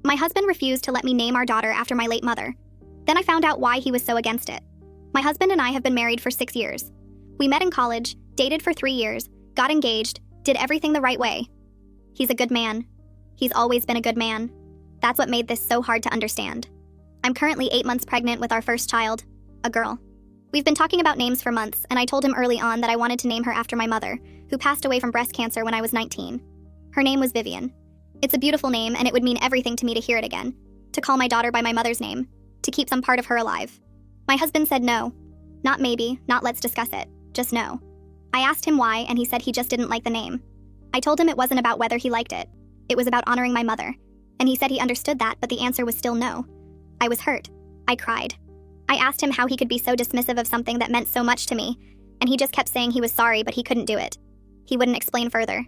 My husband refused to let me name our daughter after my late mother. Then I found out why he was so against it. My husband and I have been married for 6 years. We met in college, dated for 3 years, got engaged, did everything the right way. He's a good man. He's always been a good man. That's what made this so hard to understand. I'm currently 8 months pregnant with our first child, a girl. We've been talking about names for months, and I told him early on that I wanted to name her after my mother, who passed away from breast cancer when I was 19. Her name was Vivian. It's a beautiful name, and it would mean everything to me to hear it again, to call my daughter by my mother's name, to keep some part of her alive. My husband said no. Not maybe, not let's discuss it, just no. I asked him why, and he said he just didn't like the name. I told him it wasn't about whether he liked it. It was about honoring my mother. And he said he understood that, but the answer was still no. I was hurt. I cried. I asked him how he could be so dismissive of something that meant so much to me, and he just kept saying he was sorry, but he couldn't do it. He wouldn't explain further.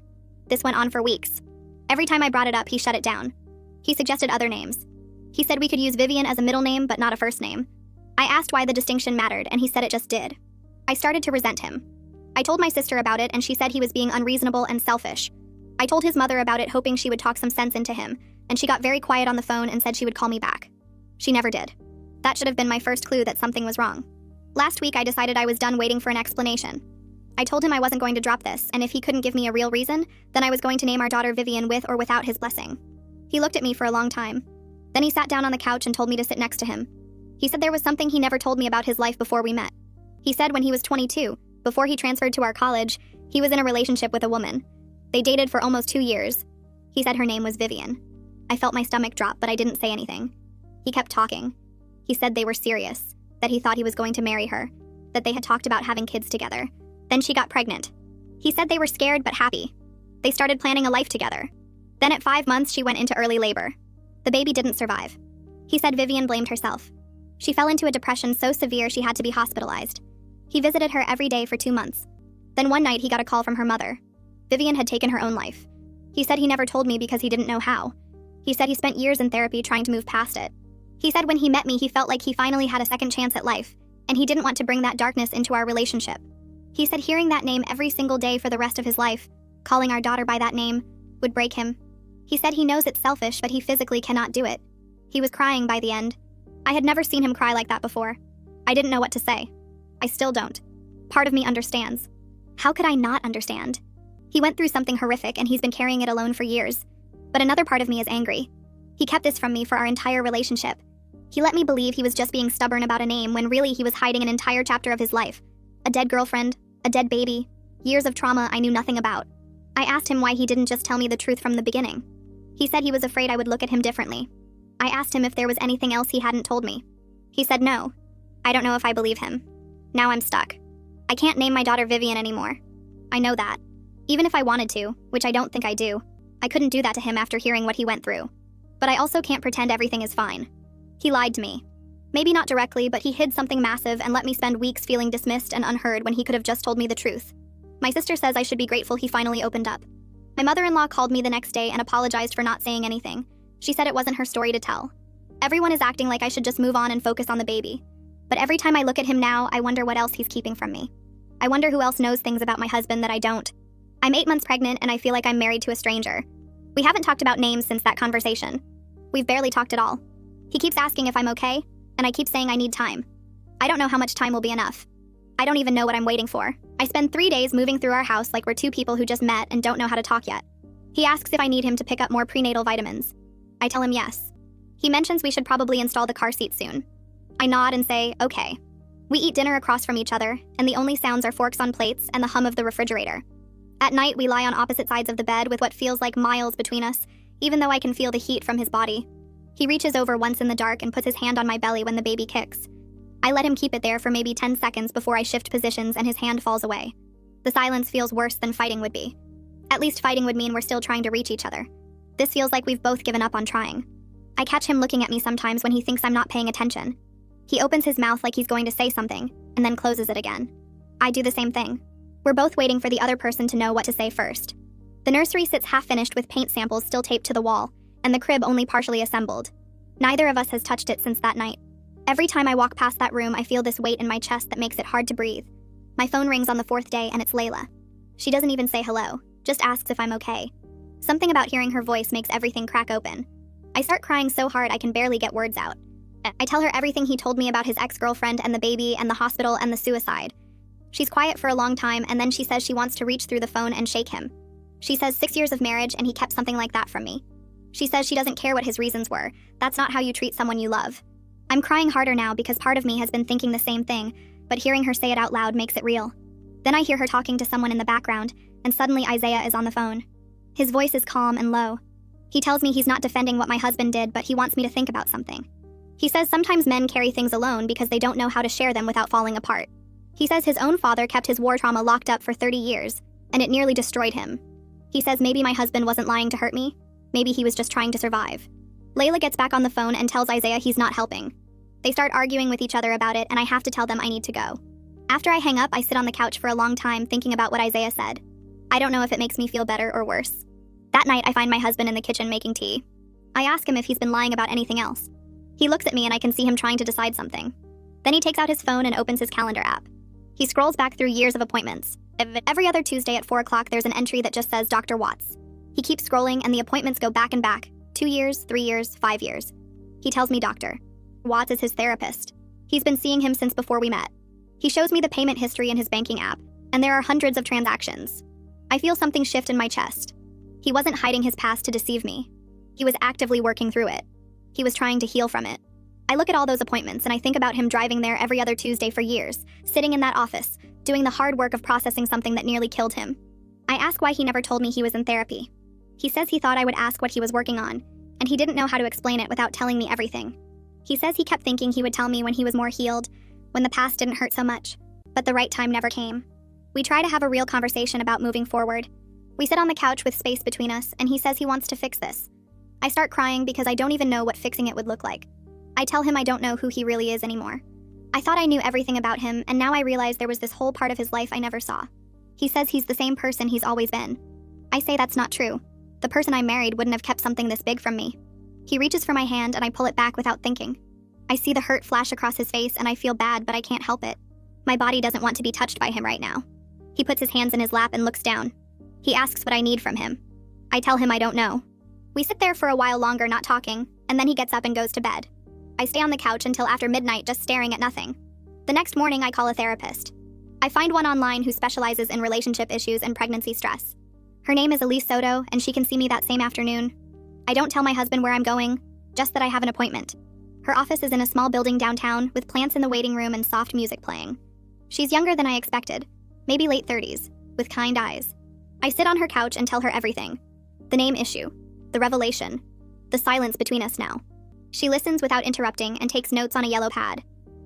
This went on for weeks. Every time I brought it up, he shut it down. He suggested other names. He said we could use Vivian as a middle name, but not a first name. I asked why the distinction mattered, and he said it just did. I started to resent him. I told my sister about it, and she said he was being unreasonable and selfish. I told his mother about it, hoping she would talk some sense into him, and she got very quiet on the phone and said she would call me back. She never did. That should have been my first clue that something was wrong. Last week, I decided I was done waiting for an explanation. I told him I wasn't going to drop this, and if he couldn't give me a real reason, then I was going to name our daughter Vivian with or without his blessing. He looked at me for a long time. Then he sat down on the couch and told me to sit next to him. He said there was something he never told me about his life before we met. He said when he was 22, before he transferred to our college, he was in a relationship with a woman. They dated for almost 2 years. He said her name was Vivian. I felt my stomach drop, but I didn't say anything. He kept talking. He said they were serious, that he thought he was going to marry her, that they had talked about having kids together. Then she got pregnant. He said they were scared but happy. They started planning a life together. Then at 5 months, she went into early labor. The baby didn't survive. He said Vivian blamed herself. She fell into a depression so severe she had to be hospitalized. He visited her every day for 2 months. Then one night he got a call from her mother. Vivian had taken her own life. He said he never told me because he didn't know how. He said he spent years in therapy trying to move past it. He said when he met me, he felt like he finally had a second chance at life, and he didn't want to bring that darkness into our relationship. He said hearing that name every single day for the rest of his life, calling our daughter by that name, would break him. He said he knows it's selfish, but he physically cannot do it. He was crying by the end. I had never seen him cry like that before. I didn't know what to say. I still don't. Part of me understands. How could I not understand? He went through something horrific and he's been carrying it alone for years. But another part of me is angry. He kept this from me for our entire relationship. He let me believe he was just being stubborn about a name when really he was hiding an entire chapter of his life. A dead girlfriend, a dead baby, years of trauma I knew nothing about. I asked him why he didn't just tell me the truth from the beginning. He said he was afraid I would look at him differently. I asked him if there was anything else he hadn't told me. He said no. I don't know if I believe him. Now I'm stuck. I can't name my daughter Vivian anymore. I know that. Even if I wanted to, which I don't think I do, I couldn't do that to him after hearing what he went through. But I also can't pretend everything is fine. He lied to me. Maybe not directly, but he hid something massive and let me spend weeks feeling dismissed and unheard when he could have just told me the truth. My sister says I should be grateful he finally opened up. My mother-in-law called me the next day and apologized for not saying anything. She said it wasn't her story to tell. Everyone is acting like I should just move on and focus on the baby. But every time I look at him now, I wonder what else he's keeping from me. I wonder who else knows things about my husband that I don't. I'm 8 months pregnant and I feel like I'm married to a stranger. We haven't talked about names since that conversation. We've barely talked at all. He keeps asking if I'm okay, and I keep saying I need time. I don't know how much time will be enough. I don't even know what I'm waiting for. I spend 3 days moving through our house like we're two people who just met and don't know how to talk yet. He asks if I need him to pick up more prenatal vitamins. I tell him yes. He mentions we should probably install the car seat soon. I nod and say, okay. We eat dinner across from each other, and the only sounds are forks on plates and the hum of the refrigerator. At night, we lie on opposite sides of the bed with what feels like miles between us, even though I can feel the heat from his body. He reaches over once in the dark and puts his hand on my belly when the baby kicks. I let him keep it there for maybe 10 seconds before I shift positions and his hand falls away. The silence feels worse than fighting would be. At least fighting would mean we're still trying to reach each other. This feels like we've both given up on trying. I catch him looking at me sometimes when he thinks I'm not paying attention. He opens his mouth like he's going to say something, and then closes it again. I do the same thing. We're both waiting for the other person to know what to say first. The nursery sits half-finished with paint samples still taped to the wall, and the crib only partially assembled. Neither of us has touched it since that night. Every time I walk past that room, I feel this weight in my chest that makes it hard to breathe. My phone rings on the 4th day, and it's Layla. She doesn't even say hello, just asks if I'm okay. Something about hearing her voice makes everything crack open. I I start crying so hard I can barely get words out. I tell her everything he told me about his ex-girlfriend and the baby and the hospital and the suicide. She's quiet for a long time, and then she says she wants to reach through the phone and shake him. She says 6 years of marriage and he kept something like that from me. She says she doesn't care what his reasons were. That's not how you treat someone you love. I'm crying harder now because part of me has been thinking the same thing, but hearing her say it out loud makes it real. Then I hear her talking to someone in the background, and suddenly Isaiah is on the phone. His voice is calm and low. He tells me he's not defending what my husband did, but he wants me to think about something. He says sometimes men carry things alone because they don't know how to share them without falling apart. He says his own father kept his war trauma locked up for 30 years, and it nearly destroyed him. He says maybe my husband wasn't lying to hurt me. Maybe he was just trying to survive. Layla gets back on the phone and tells Isaiah he's not helping. They start arguing with each other about it, and I have to tell them I need to go. After I hang up, I sit on the couch for a long time thinking about what Isaiah said. I don't know if it makes me feel better or worse. That night, I find my husband in the kitchen making tea. I ask him if he's been lying about anything else. He looks at me and I can see him trying to decide something. Then he takes out his phone and opens his calendar app. He scrolls back through years of appointments. Every other Tuesday at 4 o'clock, there's an entry that just says Dr. Watts. He keeps scrolling and the appointments go back and back. 2 years, 3 years, 5 years. He tells me Dr. Watts is his therapist. He's been seeing him since before we met. He shows me the payment history in his banking app, and there are hundreds of transactions. I feel something shift in my chest. He wasn't hiding his past to deceive me. He was actively working through it. He was trying to heal from it. I look at all those appointments and I think about him driving there every other Tuesday for years, sitting in that office, doing the hard work of processing something that nearly killed him. I ask why he never told me he was in therapy. He says he thought I would ask what he was working on, and he didn't know how to explain it without telling me everything. He says he kept thinking he would tell me when he was more healed, when the past didn't hurt so much, but the right time never came. We try to have a real conversation about moving forward. We sit on the couch with space between us, and he says he wants to fix this. I start crying because I don't even know what fixing it would look like. I tell him I don't know who he really is anymore. I thought I knew everything about him, and now I realize there was this whole part of his life I never saw. He says he's the same person he's always been. I say that's not true. The person I married wouldn't have kept something this big from me. He reaches for my hand and I pull it back without thinking. I see the hurt flash across his face and I feel bad, but I can't help it. My body doesn't want to be touched by him right now. He puts his hands in his lap and looks down. He asks what I need from him. I tell him I don't know. We sit there for a while longer not talking, and then he gets up and goes to bed. I stay on the couch until after midnight just staring at nothing. The next morning I call a therapist. I find one online who specializes in relationship issues and pregnancy stress. Her name is Elise Soto, and she can see me that same afternoon. I don't tell my husband where I'm going, just that I have an appointment. Her office is in a small building downtown with plants in the waiting room and soft music playing. She's younger than I expected, maybe late 30s, with kind eyes. I sit on her couch and tell her everything. The name issue, the revelation, the silence between us now. She listens without interrupting and takes notes on a yellow pad.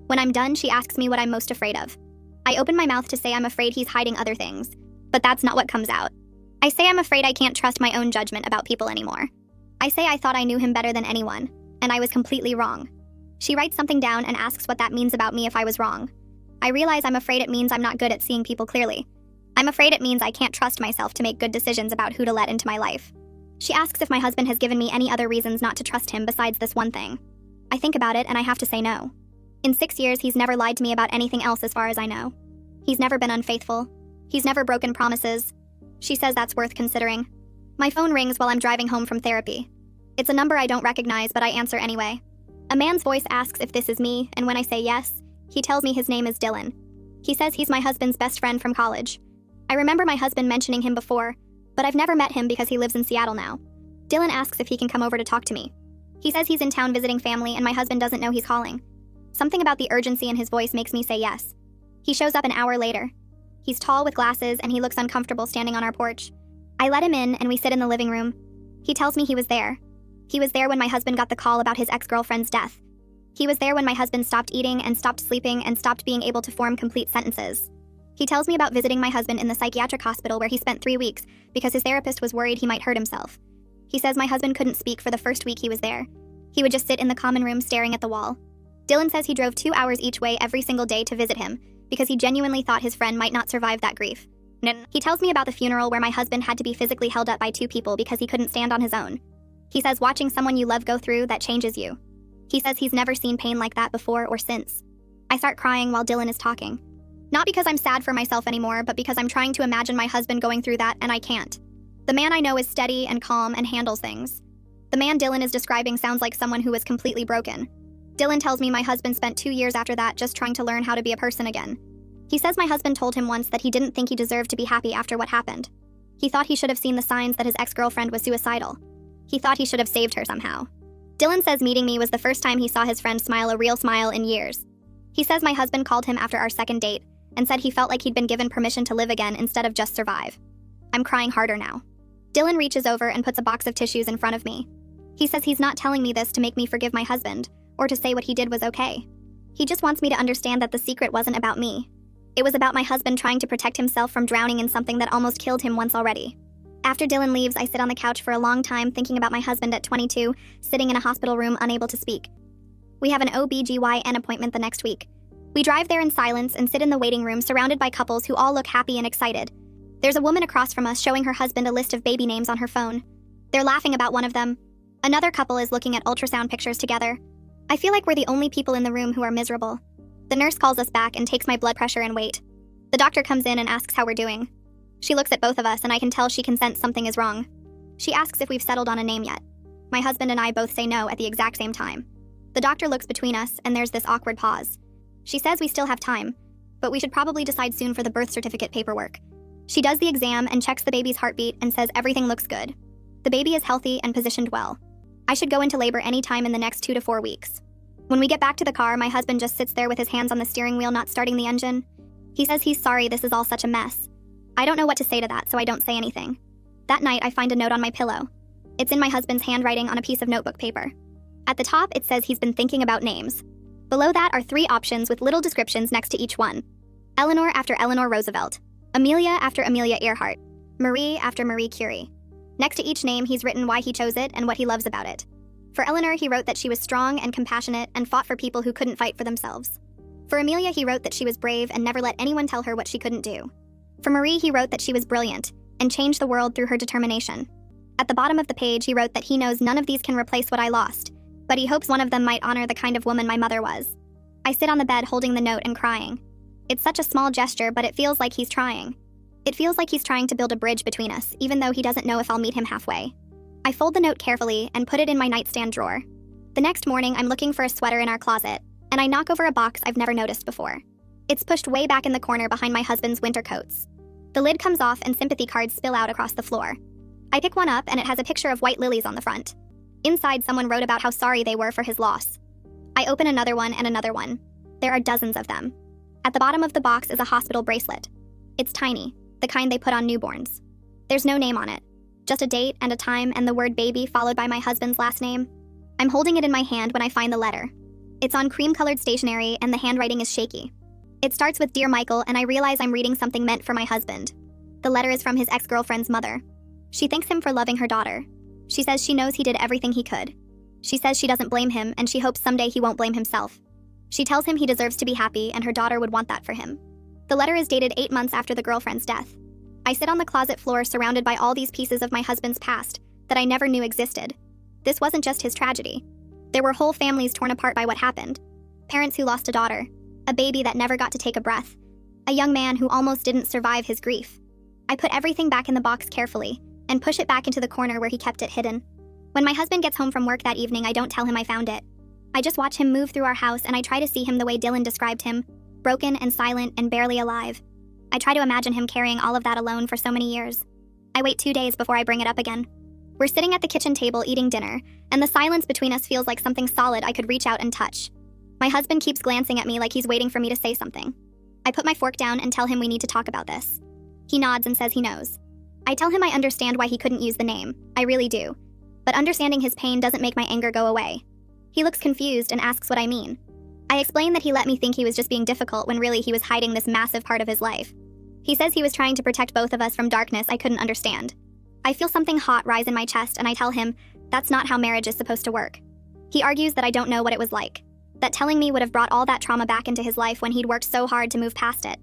When I'm done, she asks me what I'm most afraid of. I open my mouth to say I'm afraid he's hiding other things, but that's not what comes out. I say I'm afraid I can't trust my own judgment about people anymore. I say I thought I knew him better than anyone, and I was completely wrong. She writes something down and asks what that means about me if I was wrong. I realize I'm afraid it means I'm not good at seeing people clearly. I'm afraid it means I can't trust myself to make good decisions about who to let into my life. She asks if my husband has given me any other reasons not to trust him besides this one thing. I think about it and I have to say no. In 6 years, he's never lied to me about anything else as far as I know. He's never been unfaithful. He's never broken promises. She says that's worth considering. My phone rings while I'm driving home from therapy. It's a number I don't recognize, but I answer anyway. A man's voice asks if this is me, and when I say yes, he tells me his name is Dylan. He says he's my husband's best friend from college. I remember my husband mentioning him before, but I've never met him because he lives in Seattle now. Dylan asks if he can come over to talk to me. He says he's in town visiting family and my husband doesn't know he's calling. Something about the urgency in his voice makes me say yes. He shows up an hour later. He's tall with glasses and he looks uncomfortable standing on our porch. I let him in and we sit in the living room. He tells me he was there. He was there when my husband got the call about his ex-girlfriend's death. He was there when my husband stopped eating and stopped sleeping and stopped being able to form complete sentences. He tells me about visiting my husband in the psychiatric hospital where he spent 3 weeks because his therapist was worried he might hurt himself. He says my husband couldn't speak for the first week he was there. He would just sit in the common room staring at the wall. Dylan says he drove 2 hours each way every single day to visit him because he genuinely thought his friend might not survive that grief. He tells me about the funeral where my husband had to be physically held up by 2 people because he couldn't stand on his own. He says watching someone you love go through that changes you. He says he's never seen pain like that before or since. I start crying while Dylan is talking. Not because I'm sad for myself anymore, but because I'm trying to imagine my husband going through that and I can't. The man I know is steady and calm and handles things. The man Dylan is describing sounds like someone who was completely broken. Dylan tells me my husband spent 2 years after that just trying to learn how to be a person again. He says my husband told him once that he didn't think he deserved to be happy after what happened. He thought he should have seen the signs that his ex-girlfriend was suicidal. He thought he should have saved her somehow. Dylan says meeting me was the first time he saw his friend smile a real smile in years. He says my husband called him after our second date and said he felt like he'd been given permission to live again instead of just survive. I'm crying harder now. Dylan reaches over and puts a box of tissues in front of me. He says he's not telling me this to make me forgive my husband or to say what he did was okay. He just wants me to understand that the secret wasn't about me. It was about my husband trying to protect himself from drowning in something that almost killed him once already. After Dylan leaves, I sit on the couch for a long time thinking about my husband at 22, sitting in a hospital room unable to speak. We have an OB/GYN appointment the next week. We drive there in silence and sit in the waiting room surrounded by couples who all look happy and excited. There's a woman across from us showing her husband a list of baby names on her phone. They're laughing about one of them. Another couple is looking at ultrasound pictures together. I feel like we're the only people in the room who are miserable. The nurse calls us back and takes my blood pressure and weight. The doctor comes in and asks how we're doing. She looks at both of us and I can tell she can sense something is wrong. She asks if we've settled on a name yet. My husband and I both say no at the exact same time. The doctor looks between us and there's this awkward pause. She says we still have time, but we should probably decide soon for the birth certificate paperwork. She does the exam and checks the baby's heartbeat and says everything looks good. The baby is healthy and positioned well. I should go into labor any time in the next 2 to 4 weeks. When we get back to the car, my husband just sits there with his hands on the steering wheel, not starting the engine. He says he's sorry this is all such a mess. I don't know what to say to that, so I don't say anything. That night, I find a note on my pillow. It's in my husband's handwriting on a piece of notebook paper. At the top, it says he's been thinking about names. Below that are 3 options with little descriptions next to each one. Eleanor after Eleanor Roosevelt. Amelia after Amelia Earhart. Marie after Marie Curie. Next to each name, he's written why he chose it and what he loves about it. For Eleanor, he wrote that she was strong and compassionate and fought for people who couldn't fight for themselves. For Amelia, he wrote that she was brave and never let anyone tell her what she couldn't do. For Marie, he wrote that she was brilliant and changed the world through her determination. At the bottom of the page, he wrote that he knows none of these can replace what I lost, but he hopes one of them might honor the kind of woman my mother was. I sit on the bed holding the note and crying. It's such a small gesture, but it feels like he's trying. It feels like he's trying to build a bridge between us, even though he doesn't know if I'll meet him halfway. I fold the note carefully and put it in my nightstand drawer. The next morning, I'm looking for a sweater in our closet, and I knock over a box I've never noticed before. It's pushed way back in the corner behind my husband's winter coats. The lid comes off and sympathy cards spill out across the floor. I pick one up and it has a picture of white lilies on the front. Inside, someone wrote about how sorry they were for his loss. I open another one and another one. There are dozens of them. At the bottom of the box is a hospital bracelet. It's tiny, the kind they put on newborns. There's no name on it. Just a date and a time and the word baby followed by my husband's last name. I'm holding it in my hand when I find the letter. It's on cream-colored stationery and the handwriting is shaky. It starts with Dear Michael and I realize I'm reading something meant for my husband. The letter is from his ex-girlfriend's mother. She thanks him for loving her daughter. She says she knows he did everything he could. She says she doesn't blame him and she hopes someday he won't blame himself. She tells him he deserves to be happy and her daughter would want that for him. The letter is dated 8 months after the girlfriend's death. I sit on the closet floor surrounded by all these pieces of my husband's past that I never knew existed. This wasn't just his tragedy. There were whole families torn apart by what happened. Parents who lost a daughter, a baby that never got to take a breath, a young man who almost didn't survive his grief. I put everything back in the box carefully and push it back into the corner where he kept it hidden. When my husband gets home from work that evening, I don't tell him I found it. I just watch him move through our house and I try to see him the way Dylan described him, broken and silent and barely alive. I try to imagine him carrying all of that alone for so many years. I wait 2 days before I bring it up again. We're sitting at the kitchen table eating dinner, and the silence between us feels like something solid I could reach out and touch. My husband keeps glancing at me like he's waiting for me to say something. I put my fork down and tell him we need to talk about this. He nods and says he knows. I tell him I understand why he couldn't use the name. I really do. But understanding his pain doesn't make my anger go away. He looks confused and asks what I mean. I explain that he let me think he was just being difficult when really he was hiding this massive part of his life. He says he was trying to protect both of us from darkness I couldn't understand. I feel something hot rise in my chest and I tell him that's not how marriage is supposed to work. He argues that I don't know what it was like, that telling me would have brought all that trauma back into his life when he'd worked so hard to move past it.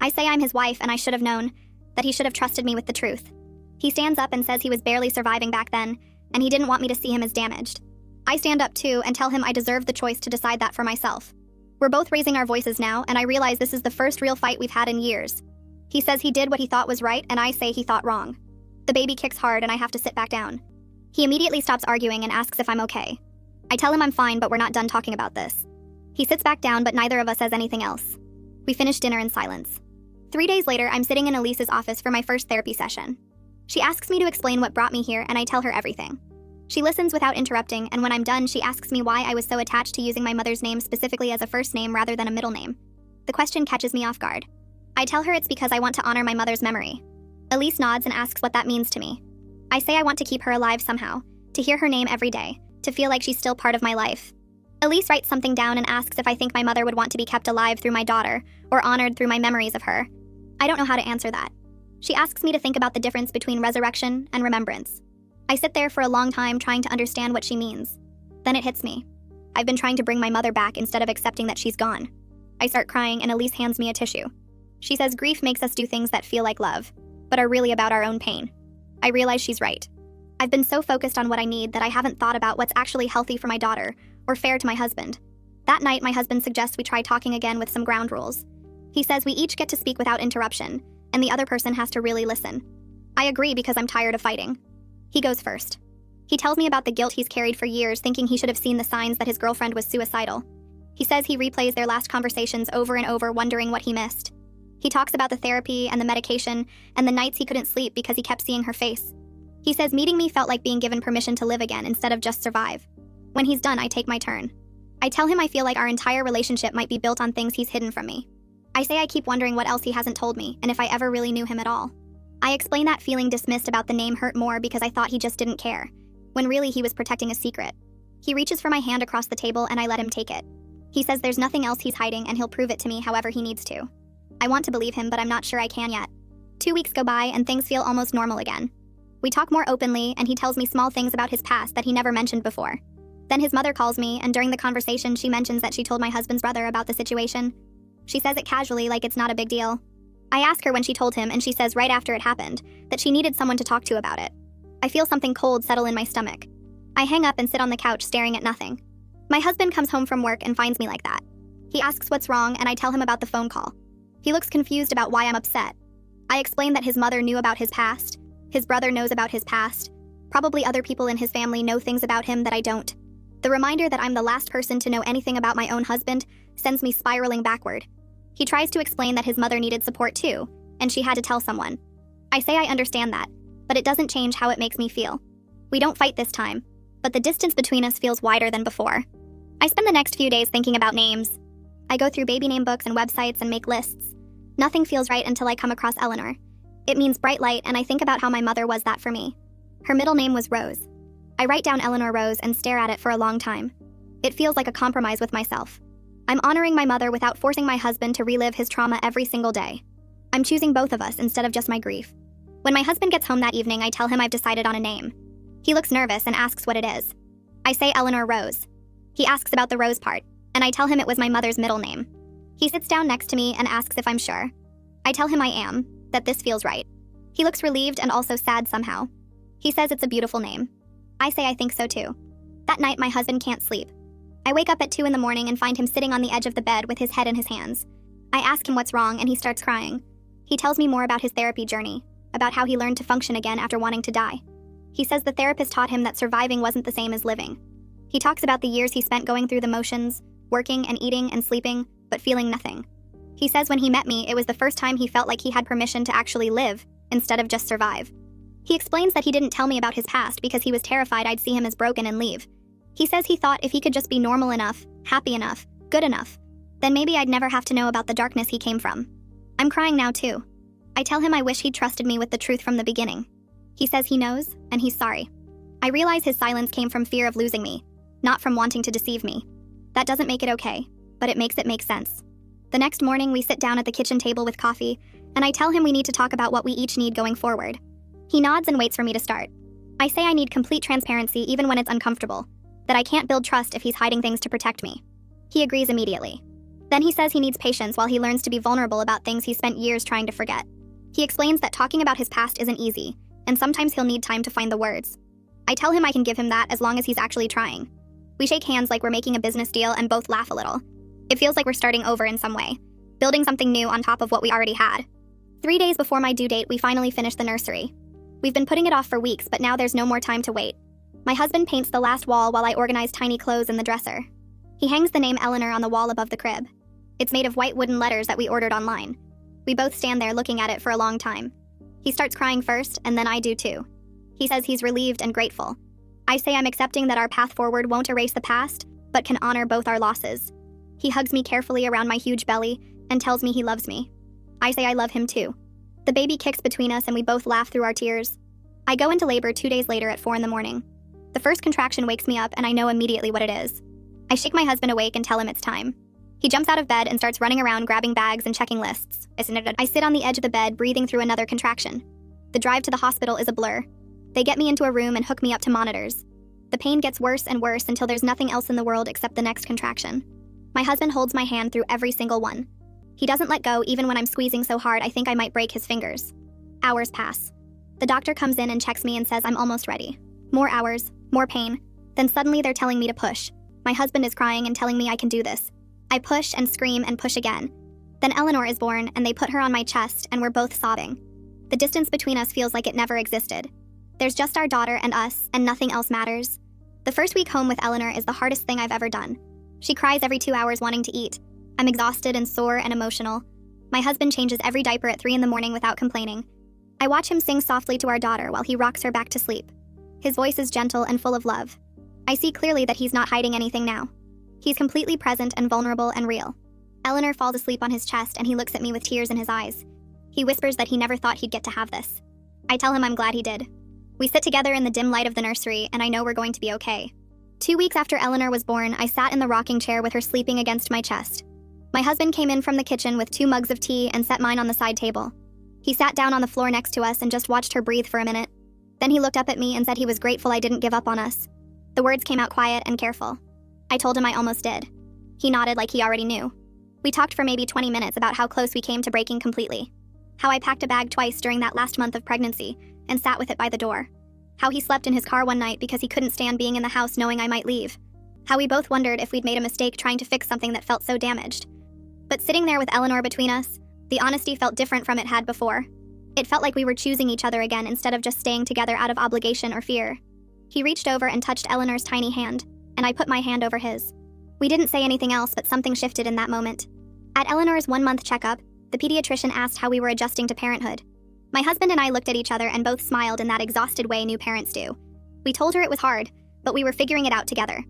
I say I'm his wife and I should have known, that he should have trusted me with the truth. He stands up and says he was barely surviving back then, and he didn't want me to see him as damaged. I stand up too and tell him I deserve the choice to decide that for myself. We're both raising our voices now, and I realize this is the first real fight we've had in years. He says he did what he thought was right, and I say he thought wrong. The baby kicks hard and I have to sit back down. He immediately stops arguing and asks if I'm okay. I tell him I'm fine, but we're not done talking about this. He sits back down, but neither of us says anything else. We finish dinner in silence. 3 days later, I'm sitting in Elise's office for my first therapy session. She asks me to explain what brought me here, and I tell her everything. She listens without interrupting, and when I'm done, she asks me why I was so attached to using my mother's name specifically as a first name rather than a middle name. The question catches me off guard. I tell her it's because I want to honor my mother's memory. Elise nods and asks what that means to me. I say I want to keep her alive somehow, to hear her name every day, to feel like she's still part of my life. Elise writes something down and asks if I think my mother would want to be kept alive through my daughter, or honored through my memories of her. I don't know how to answer that. She asks me to think about the difference between resurrection and remembrance. I sit there for a long time trying to understand what she means. Then it hits me. I've been trying to bring my mother back instead of accepting that she's gone. I start crying and Elise hands me a tissue. She says grief makes us do things that feel like love, but are really about our own pain. I realize she's right. I've been so focused on what I need that I haven't thought about what's actually healthy for my daughter, or fair to my husband. That night, my husband suggests we try talking again with some ground rules. He says we each get to speak without interruption, and the other person has to really listen. I agree because I'm tired of fighting. He goes first. He tells me about the guilt he's carried for years, thinking he should have seen the signs that his girlfriend was suicidal. He says he replays their last conversations over and over, wondering what he missed. He talks about the therapy and the medication and the nights he couldn't sleep because he kept seeing her face. He says meeting me felt like being given permission to live again instead of just survive. When he's done, I take my turn. I tell him I feel like our entire relationship might be built on things he's hidden from me. I say I keep wondering what else he hasn't told me, and if I ever really knew him at all. I explain that feeling dismissed about the name hurt more because I thought he just didn't care, when really he was protecting a secret. He reaches for my hand across the table and I let him take it. He says there's nothing else he's hiding and he'll prove it to me however he needs to. I want to believe him, but I'm not sure I can yet. 2 weeks go by and things feel almost normal again. We talk more openly and he tells me small things about his past that he never mentioned before. Then his mother calls me, and during the conversation she mentions that she told my husband's brother about the situation. She says it casually, like it's not a big deal. I ask her when she told him and she says right after it happened that she needed someone to talk to about it. I feel something cold settle in my stomach. I hang up and sit on the couch staring at nothing. My husband comes home from work and finds me like that. He asks what's wrong and I tell him about the phone call. He looks confused about why I'm upset. I explain that his mother knew about his past, his brother knows about his past, probably other people in his family know things about him that I don't. The reminder that I'm the last person to know anything about my own husband sends me spiraling backward. He tries to explain that his mother needed support too, and she had to tell someone. I say I understand that, but it doesn't change how it makes me feel. We don't fight this time, but the distance between us feels wider than before. I spend the next few days thinking about names. I go through baby name books and websites and make lists. Nothing feels right until I come across Eleanor. It means bright light, and I think about how my mother was that for me. Her middle name was Rose. I write down Eleanor Rose and stare at it for a long time. It feels like a compromise with myself. I'm honoring my mother without forcing my husband to relive his trauma every single day. I'm choosing both of us instead of just my grief. When my husband gets home that evening, I tell him I've decided on a name. He looks nervous and asks what it is. I say Eleanor Rose. He asks about the Rose part, and I tell him it was my mother's middle name. He sits down next to me and asks if I'm sure. I tell him I am, that this feels right. He looks relieved and also sad somehow. He says it's a beautiful name. I say I think so too. That night, my husband can't sleep. I wake up at 2 a.m. and find him sitting on the edge of the bed with his head in his hands. I ask him what's wrong and he starts crying. He tells me more about his therapy journey, about how he learned to function again after wanting to die. He says the therapist taught him that surviving wasn't the same as living. He talks about the years he spent going through the motions, working and eating and sleeping, but feeling nothing. He says when he met me, it was the first time he felt like he had permission to actually live, instead of just survive. He explains that he didn't tell me about his past because he was terrified I'd see him as broken and leave. He says he thought if he could just be normal enough, happy enough, good enough, then maybe I'd never have to know about the darkness he came from. I'm crying now too. I tell him I wish he'd trusted me with the truth from the beginning. He says he knows, and he's sorry. I realize his silence came from fear of losing me, not from wanting to deceive me. That doesn't make it okay, but it makes it make sense. The next morning, we sit down at the kitchen table with coffee, and I tell him we need to talk about what we each need going forward. He nods and waits for me to start. I say I need complete transparency even when it's uncomfortable, that I can't build trust if he's hiding things to protect me. He agrees immediately. Then he says he needs patience while he learns to be vulnerable about things he spent years trying to forget. He explains that talking about his past isn't easy, and sometimes he'll need time to find the words. I tell him I can give him that as long as he's actually trying. We shake hands like we're making a business deal and both laugh a little. It feels like we're starting over in some way, building something new on top of what we already had. 3 days before my due date, we finally finish the nursery. We've been putting it off for weeks, but now there's no more time to wait. My husband paints the last wall while I organize tiny clothes in the dresser. He hangs the name Eleanor on the wall above the crib. It's made of white wooden letters that we ordered online. We both stand there looking at it for a long time. He starts crying first, and then I do too. He says he's relieved and grateful. I say I'm accepting that our path forward won't erase the past, but can honor both our losses. He hugs me carefully around my huge belly and tells me he loves me. I say I love him too. The baby kicks between us and we both laugh through our tears. I go into labor 2 days later at 4 in the morning. The first contraction wakes me up and I know immediately what it is. I shake my husband awake and tell him it's time. He jumps out of bed and starts running around grabbing bags and checking lists. I sit on the edge of the bed breathing through another contraction. The drive to the hospital is a blur. They get me into a room and hook me up to monitors. The pain gets worse and worse until there's nothing else in the world except the next contraction. My husband holds my hand through every single one. He doesn't let go even when I'm squeezing so hard I think I might break his fingers. Hours pass. The doctor comes in and checks me and says I'm almost ready. More hours, more pain. Then suddenly they're telling me to push. My husband is crying and telling me I can do this. I push and scream and push again. Then Eleanor is born and they put her on my chest and we're both sobbing. The distance between us feels like it never existed. There's just our daughter and us, and nothing else matters. The first week home with Eleanor is the hardest thing I've ever done. She cries every 2 hours wanting to eat. I'm exhausted and sore and emotional. My husband changes every diaper at 3 in the morning without complaining. I watch him sing softly to our daughter while he rocks her back to sleep. His voice is gentle and full of love. I see clearly that he's not hiding anything now. He's completely present and vulnerable and real. Eleanor falls asleep on his chest and he looks at me with tears in his eyes. He whispers that he never thought he'd get to have this. I tell him I'm glad he did. We sit together in the dim light of the nursery and I know we're going to be okay. 2 weeks after Eleanor was born, I sat in the rocking chair with her sleeping against my chest. My husband came in from the kitchen with 2 mugs of tea and set mine on the side table. He sat down on the floor next to us and just watched her breathe for a minute. Then he looked up at me and said he was grateful I didn't give up on us. The words came out quiet and careful. I told him I almost did. He nodded like he already knew. We talked for maybe 20 minutes about how close we came to breaking completely. How I packed a bag twice during that last month of pregnancy and sat with it by the door. How he slept in his car one night because he couldn't stand being in the house knowing I might leave. How we both wondered if we'd made a mistake trying to fix something that felt so damaged. But sitting there with Eleanor between us, the honesty felt different from it had before. It felt like we were choosing each other again instead of just staying together out of obligation or fear. He reached over and touched Eleanor's tiny hand, and I put my hand over his. We didn't say anything else, but something shifted in that moment. At Eleanor's 1-month checkup, the pediatrician asked how we were adjusting to parenthood. My husband and I looked at each other and both smiled in that exhausted way new parents do. We told her it was hard, but we were figuring it out together.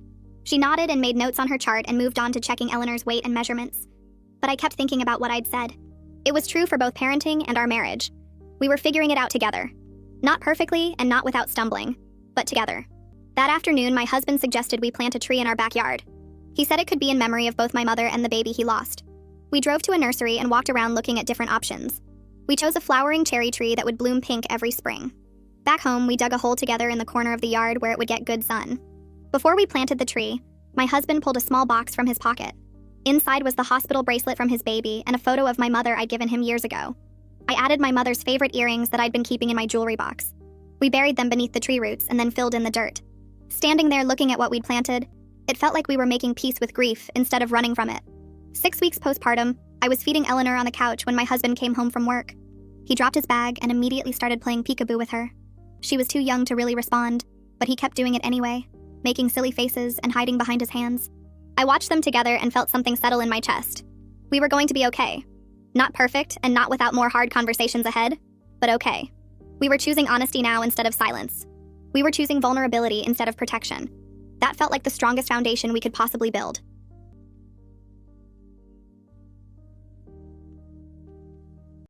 She nodded and made notes on her chart and moved on to checking Eleanor's weight and measurements. But I kept thinking about what I'd said. It was true for both parenting and our marriage. We were figuring it out together. Not perfectly and not without stumbling, but together. That afternoon, my husband suggested we plant a tree in our backyard. He said it could be in memory of both my mother and the baby he lost. We drove to a nursery and walked around looking at different options. We chose a flowering cherry tree that would bloom pink every spring. Back home, we dug a hole together in the corner of the yard where it would get good sun. Before we planted the tree, my husband pulled a small box from his pocket. Inside was the hospital bracelet from his baby and a photo of my mother I'd given him years ago. I added my mother's favorite earrings that I'd been keeping in my jewelry box. We buried them beneath the tree roots and then filled in the dirt. Standing there looking at what we'd planted, it felt like we were making peace with grief instead of running from it. 6 weeks postpartum, I was feeding Eleanor on the couch when my husband came home from work. He dropped his bag and immediately started playing peekaboo with her. She was too young to really respond, but he kept doing it anyway, making silly faces and hiding behind his hands. I watched them together and felt something settle in my chest. We were going to be okay. Not perfect and not without more hard conversations ahead, but okay. We were choosing honesty now instead of silence. We were choosing vulnerability instead of protection. That felt like the strongest foundation we could possibly build.